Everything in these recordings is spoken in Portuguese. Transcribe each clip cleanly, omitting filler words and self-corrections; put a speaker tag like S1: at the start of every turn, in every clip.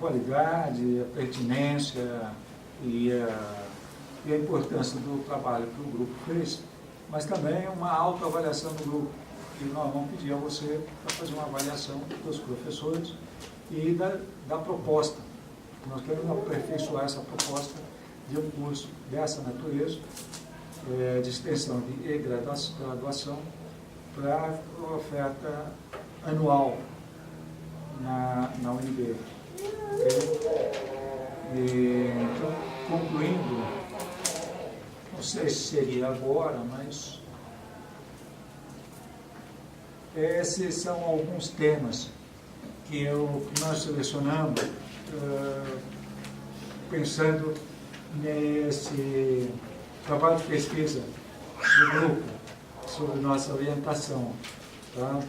S1: qualidade, a pertinência e a importância do trabalho que o grupo fez, mas também uma autoavaliação do grupo. E nós vamos pedir a você para fazer uma avaliação dos professores e da proposta. Nós queremos aperfeiçoar essa proposta de um curso dessa natureza, de extensão e graduação, para a oferta anual na UNB. Então, concluindo, não sei se seria agora, mas esses são alguns temas que nós selecionamos pensando nesse trabalho de pesquisa do grupo sobre nossa orientação. Tá?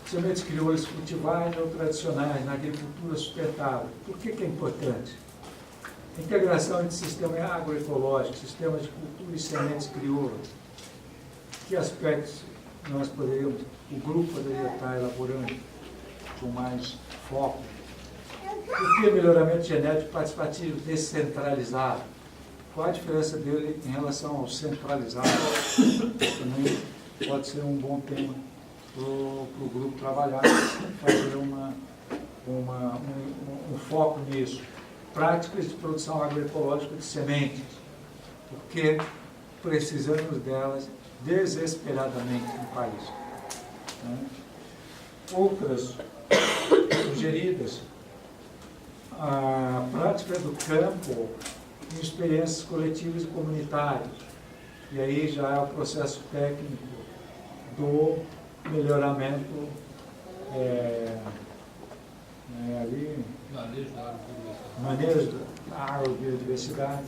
S1: Sementes crioulas cultivares ou tradicionais na agricultura sustentável. Por que é importante? A integração entre sistema agroecológico, sistemas de cultura e sementes crioulas. Que aspectos o grupo poderia estar elaborando com mais foco? Por que melhoramento genético participativo descentralizado? Qual a diferença dele em relação ao centralizado? Também pode ser um bom tema para o grupo trabalhar, fazer um foco nisso. Práticas de produção agroecológica de sementes, porque precisamos delas desesperadamente no país. Outras sugeridas, a prática do campo em experiências coletivas e comunitárias. E aí já é o processo técnico do melhoramento manejo da agrobiodiversidade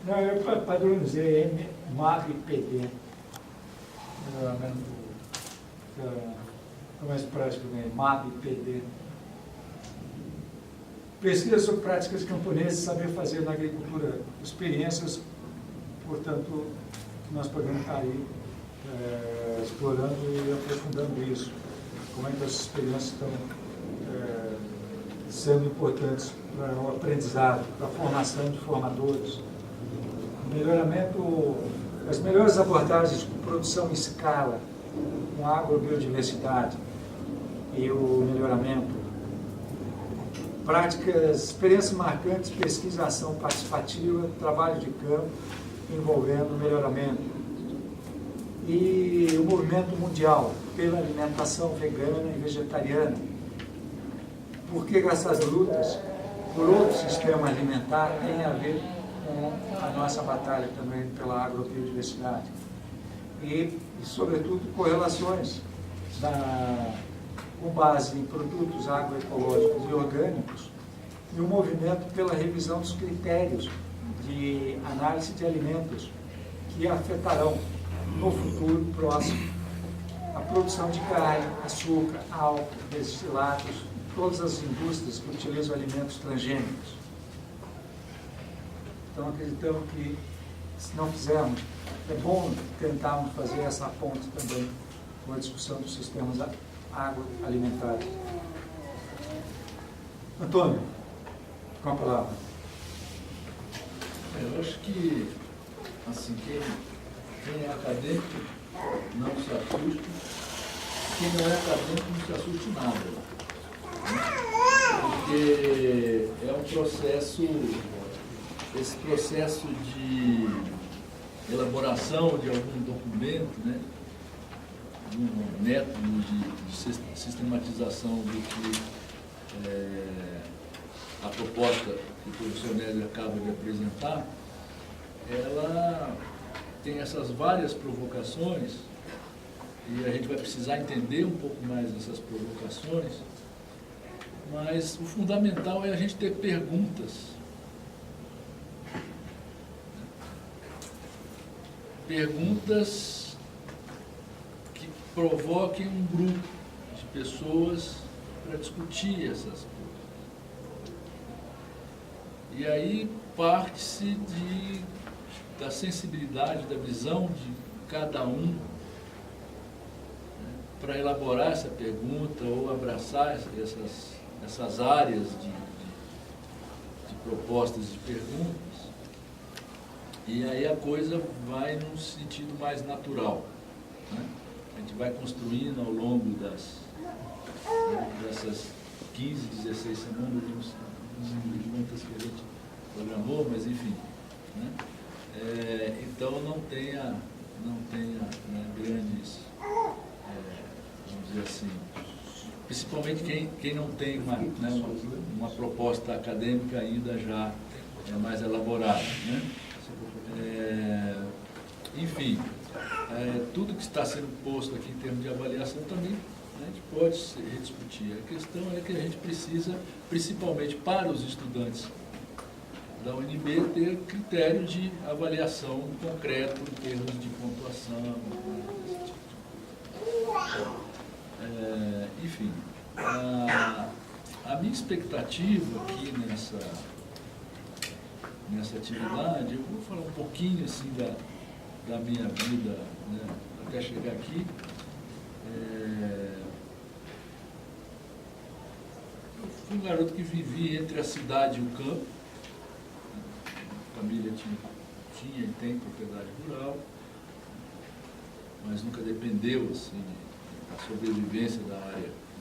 S1: eu padronizei MAB-PD, melhoramento mais prático, MAB-PD. Pesquisa sobre práticas camponesas e saber fazer na agricultura, experiências, portanto, nós podemos estar aí explorando e aprofundando isso. Como é que as experiências estão sendo importantes para o aprendizado, para a formação de formadores. Melhoramento, as melhores abordagens de produção em escala, com agrobiodiversidade e o melhoramento. Práticas, experiências marcantes, pesquisa, ação participativa, trabalho de campo, envolvendo melhoramento. E o movimento mundial pela alimentação vegana e vegetariana. Por que essas lutas por outro sistema alimentar tem a ver com a nossa batalha também pela agrobiodiversidade. E sobretudo, correlações com base em produtos agroecológicos e orgânicos e um movimento pela revisão dos critérios de análise de alimentos que afetarão no futuro próximo a produção de carne, açúcar, álcool, destilados, todas as indústrias que utilizam alimentos transgênicos. Então, acreditamos que, se não fizermos, é bom tentarmos fazer essa ponte também com a discussão dos sistemas agroalimentares. Antônio, com a palavra.
S2: Eu acho que, assim, quem é acadêmico não se assusta, quem não é acadêmico não se assuste nada. Porque é um processo, esse processo de elaboração de algum documento, né, um método de sistematização do que a proposta que o professor Nélio acaba de apresentar, ela tem essas várias provocações e a gente vai precisar entender um pouco mais dessas provocações, mas o fundamental é a gente ter perguntas. Perguntas que provoquem um grupo de pessoas para discutir essas coisas. E aí parte-se da sensibilidade, da visão de cada um, né, para elaborar essa pergunta ou abraçar essas áreas de propostas de perguntas, e aí a coisa vai num sentido mais natural, né? A gente vai construindo ao longo dessas 15, 16 semanas, não sei quantas que a gente programou, mas enfim, né? Então não tenha né, grandes, vamos dizer assim, principalmente quem não tem uma proposta acadêmica ainda já mais elaborada, né? Enfim, tudo que está sendo posto aqui em termos de avaliação também, né, a gente pode rediscutir. A questão é que a gente precisa, principalmente para os estudantes da UNB, ter critério de avaliação concreto em termos de pontuação, esse tipo de... enfim, a minha expectativa aqui nessa atividade, eu vou falar um pouquinho assim da minha vida, né, até chegar aqui. Eu fui um garoto que vivia entre a cidade e o campo. A família tinha e tem propriedade rural, mas nunca dependeu assim, da sobrevivência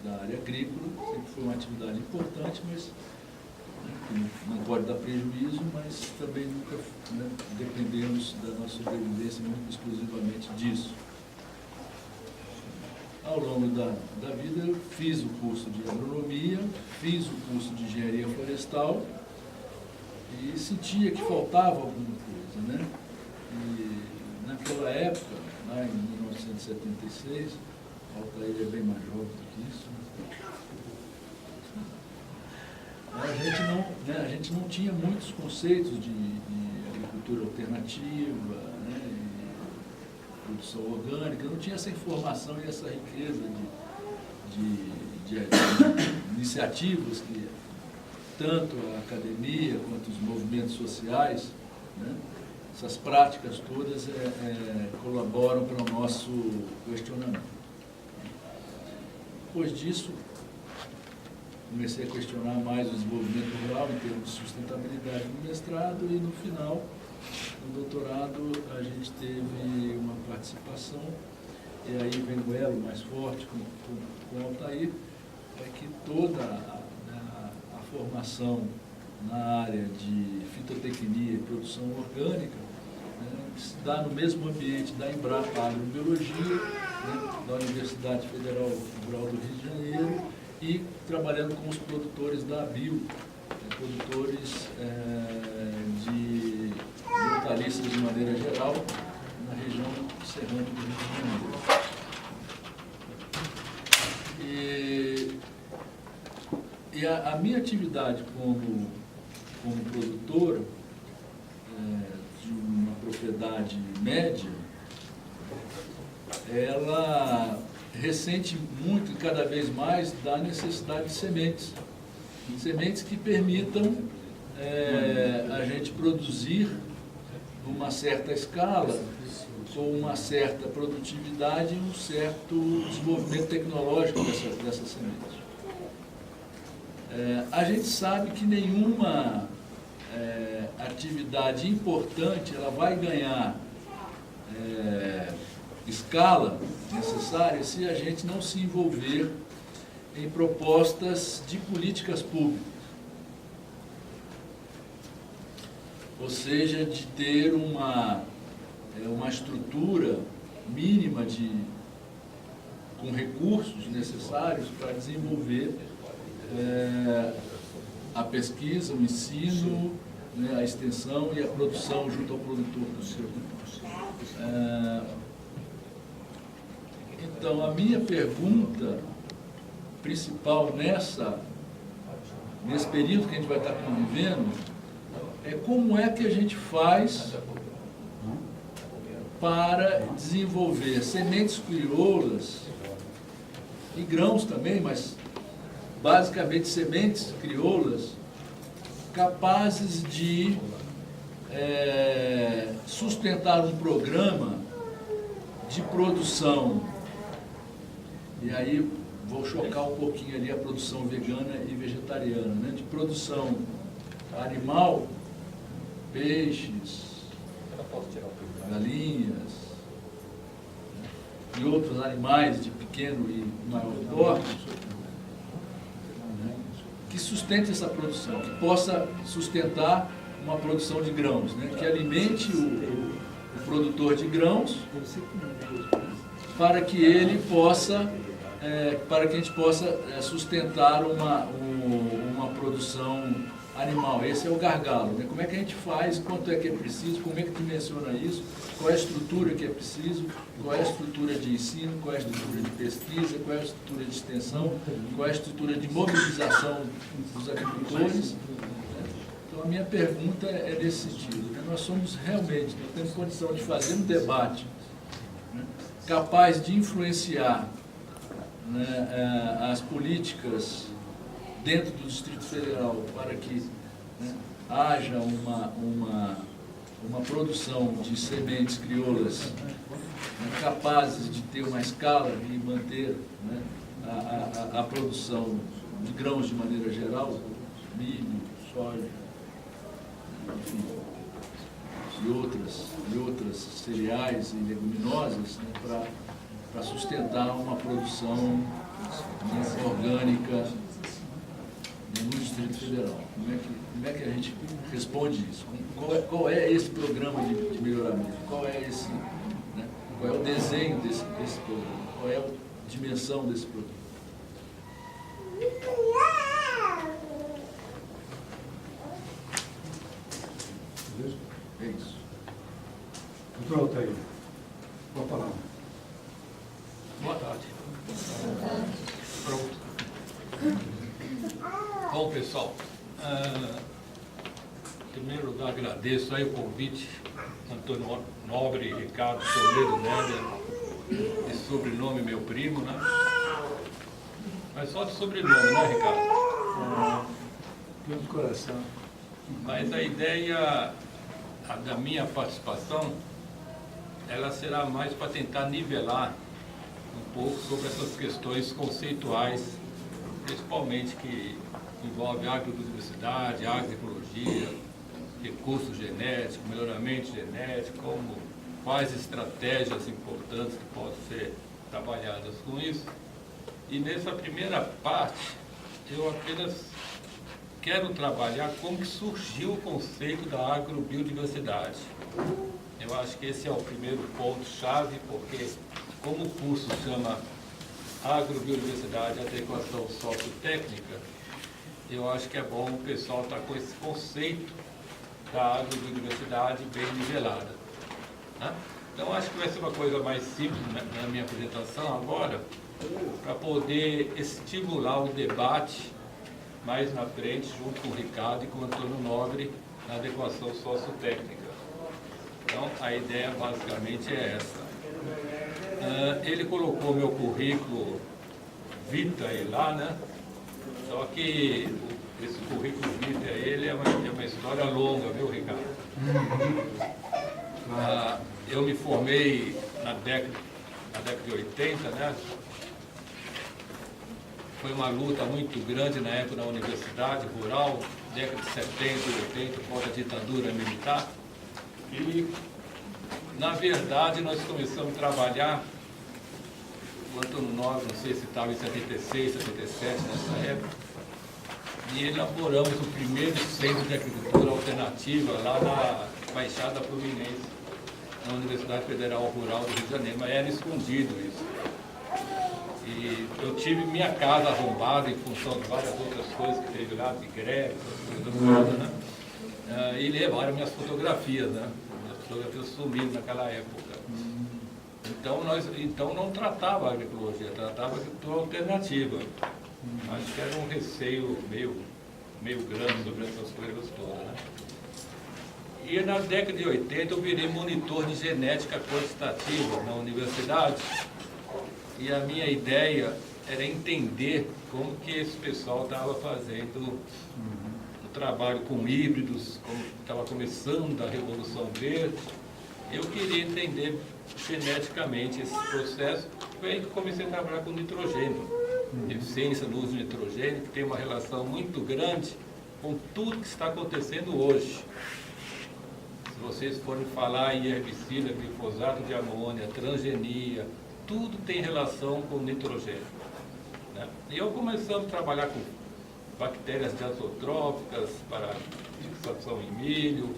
S2: da área agrícola. Sempre foi uma atividade importante, mas não pode dar prejuízo, mas também nunca, né, dependemos da nossa sobrevivência muito exclusivamente disso. Ao longo da vida eu fiz o curso de agronomia, fiz o curso de engenharia florestal e sentia que faltava alguma coisa, né? E naquela época, lá em 1976, Altair é bem mais jovem do que isso, a gente não tinha muitos conceitos de agricultura alternativa, né, e produção orgânica, não tinha essa informação e essa riqueza de iniciativas que tanto a academia quanto os movimentos sociais, né, essas práticas todas colaboram para o nosso questionamento. Depois disso, comecei a questionar mais o desenvolvimento rural em termos de sustentabilidade no mestrado e no final, no doutorado, a gente teve uma participação, e aí vem o elo mais forte com o Altair, que toda a formação na área de fitotecnia e produção orgânica, né, se dá no mesmo ambiente da Embrapa Agrobiologia, né, da Universidade Federal Rural do Rio de Janeiro, e trabalhando com os produtores da ABIO, produtores de hortaliças de maneira geral, na região serrana do Rio de Janeiro. E a minha atividade como produtor de uma propriedade média, ela ressente muito e cada vez mais da necessidade de sementes que permitam a gente produzir uma certa escala, com uma certa produtividade e um certo desenvolvimento tecnológico dessas sementes. A gente sabe que nenhuma atividade importante ela vai ganhar escala necessária se a gente não se envolver em propostas de políticas públicas. Ou seja, de ter uma estrutura mínima com recursos necessários para desenvolver a pesquisa, o ensino, né, a extensão e a produção junto ao produtor do seu. Então, a minha pergunta principal nesse período que a gente vai estar convivendo é como é que a gente faz para desenvolver sementes crioulas e grãos também, mas basicamente sementes crioulas capazes de sustentar um programa de produção E aí vou chocar um pouquinho ali a produção vegana e vegetariana, né? De produção animal, peixes, galinhas, né? E outros animais de pequeno e maior porte, né? Que sustente essa produção, que possa sustentar uma produção de grãos, né? Que alimente o produtor de grãos para que ele possa, para que a gente possa sustentar uma produção animal. Esse é o gargalo, né? Como é que a gente faz, quanto é que é preciso, como é que dimensiona isso, qual é a estrutura que é preciso, qual é a estrutura de ensino, qual é a estrutura de pesquisa, qual é a estrutura de extensão, qual é a estrutura de mobilização dos agricultores. Então a minha pergunta é nesse sentido, né? Nós temos condição de fazer um debate, né, capaz de influenciar, né, as políticas dentro do Distrito Federal para que, né, haja uma produção de sementes crioulas, né, capazes de ter uma escala e manter, né, a produção de grãos de maneira geral, milho, soja, enfim, e outras cereais e leguminosas, né, para sustentar uma produção, né, orgânica no Distrito Federal. Como é que a gente responde isso? Qual é esse programa de melhoramento? Qual é qual é o desenho desse programa? Qual é a dimensão desse programa? É isso.
S1: Doutor Altair, boa palavra.
S3: Boa tarde. Pronto. Bom, pessoal, em primeiro lugar agradeço aí o convite, Antônio Nobre, Ricardo Toledo Néder, de sobrenome meu primo, né? Mas só de sobrenome, né, Ricardo?
S1: Pelo coração.
S3: Mas a ideia da minha participação, ela será mais para tentar nivelar um pouco sobre essas questões conceituais, principalmente que envolvem agrodiversidade, agroecologia, recursos genéticos, melhoramento genético, quais estratégias importantes que podem ser trabalhadas com isso. E nessa primeira parte, eu apenas quero trabalhar como que surgiu o conceito da agrobiodiversidade. Eu acho que esse é o primeiro ponto-chave, porque como o curso chama Agrobiodiversidade e Adequação Sociotécnica, eu acho que é bom o pessoal estar com esse conceito da agrobiodiversidade bem nivelada, né? Então, acho que vai ser uma coisa mais simples na minha apresentação agora, para poder estimular o debate mais na frente, junto com o Ricardo e com o Antônio Nobre, na adequação sociotécnica. Então, a ideia basicamente é essa. Ele colocou meu currículo vitae lá, né? Só que esse currículo vitae, ele é uma história longa, viu, Ricardo? Eu me formei na década de 80, né? Foi uma luta muito grande na época na universidade rural, década de 70 e 80, contra a ditadura militar. E, na verdade, nós começamos a trabalhar, o Antônio Nobre, não sei se estava em 76, 77, nessa época, e elaboramos o primeiro centro de agricultura alternativa lá na Baixada Fluminense, na Universidade Federal Rural do Rio de Janeiro, mas era escondido isso. E eu tive minha casa arrombada em função de várias outras coisas que teve lá, de greve, coisas todas, né? E levaram minhas fotografias, né? Minhas fotografias sumiram naquela época. Então não tratava a agroecologia, tratava a agricultura alternativa. Acho que era um receio meio grande sobre essas coisas todas, né? E na década de 80 eu virei monitor de genética quantitativa na universidade. E a minha ideia era entender como que esse pessoal estava fazendo o trabalho com híbridos, como estava começando a Revolução Verde. Eu queria entender geneticamente esse processo foi aí que eu comecei a trabalhar com nitrogênio, eficiência no uso de nitrogênio, que tem uma relação muito grande com tudo que está acontecendo hoje. Se vocês forem falar em herbicida, glifosato de amônia, transgenia, tudo tem relação com nitrogênio, né? E eu começamos a trabalhar com bactérias diazotróficas para fixação em milho,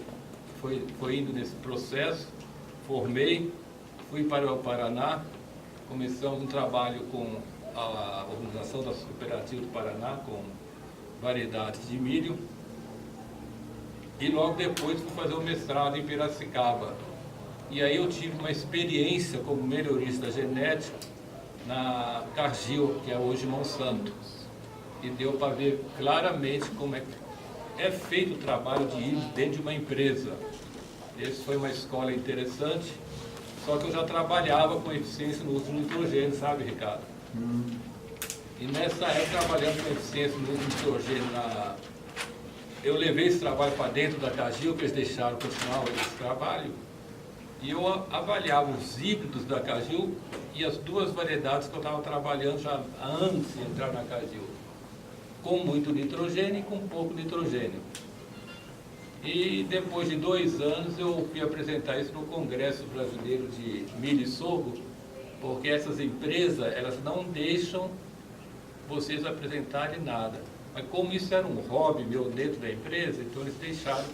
S3: foi indo nesse processo, formei, fui para o Paraná, começamos um trabalho com a Organização das Cooperativas do Paraná, com variedades de milho, e logo depois fui fazer o mestrado em Piracicaba. E aí eu tive uma experiência como melhorista genético na Cargill, que é hoje Monsanto. E deu para ver claramente como é feito o trabalho de híbrido dentro de uma empresa. Essa foi uma escola interessante, só que eu já trabalhava com eficiência no uso do nitrogênio, sabe, Ricardo? E nessa época, trabalhando com eficiência no uso do nitrogênio, eu levei esse trabalho para dentro da Cargill, que eles deixaram continuar esse trabalho, e eu avaliava os híbridos da Cargill e as duas variedades que eu estava trabalhando já antes de entrar na Cargill, com muito nitrogênio e com pouco nitrogênio. E depois de 2 anos eu fui apresentar isso no Congresso Brasileiro de Milho e Sorgo, porque essas empresas, elas não deixam vocês apresentarem nada. Mas como isso era um hobby meu dentro da empresa, então eles deixaram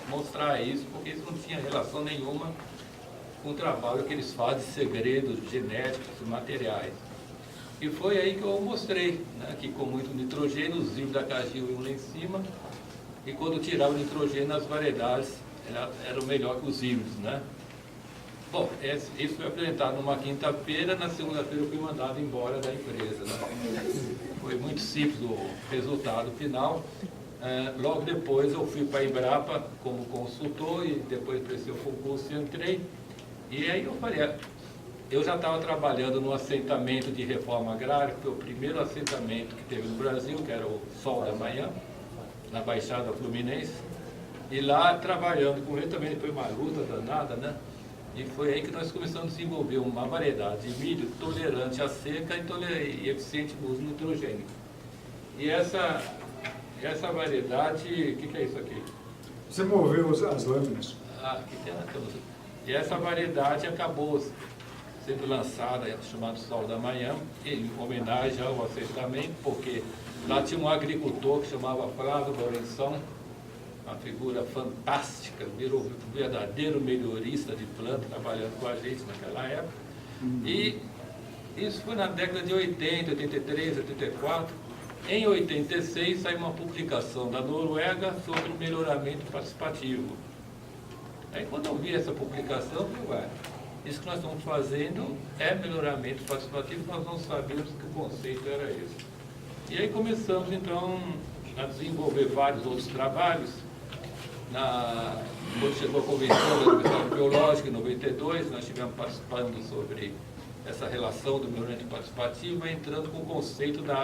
S3: mostrar isso, porque isso não tinha relação nenhuma com o trabalho que eles fazem, segredos genéticos e materiais. E foi aí que eu mostrei, né, que com muito nitrogênio, os híbridos da Cargill iam lá em cima, e quando tirava o nitrogênio, as variedades eram melhor que os híbridos, né? Bom, isso foi apresentado numa quinta-feira, na segunda-feira eu fui mandado embora da empresa, né? Foi muito simples o resultado final. Logo depois eu fui para a Embrapa como consultor e depois prestei o concurso e entrei. E aí eu falei, eu já estava trabalhando no assentamento de reforma agrária, que foi o primeiro assentamento que teve no Brasil, que era o Sol da Manhã, na Baixada Fluminense. E lá trabalhando com ele também foi uma luta danada, né? E foi aí que nós começamos a desenvolver uma variedade de milho tolerante à seca e eficiente no uso do nitrogênio. E essa variedade, o que é isso aqui?
S1: Você moveu as lâminas.
S3: Aqui tem e essa variedade acabou sendo lançada, chamada Sol da Manhã, em homenagem ao assentamento, porque lá tinha um agricultor que chamava Flávio Lourenção, uma figura fantástica, virou um verdadeiro melhorista de planta, trabalhando com a gente naquela época. E isso foi na década de 80, 83, 84. Em 86 saiu uma publicação da Noruega sobre o melhoramento participativo. Aí quando eu vi essa publicação, eu falei, isso que nós estamos fazendo é melhoramento participativo, nós não sabíamos que o conceito era esse. E aí começamos então a desenvolver vários outros trabalhos. Quando chegou a convenção da Universidade Biológica, em 92, nós estivemos participando sobre essa relação do melhoramento participativo, entrando com o conceito da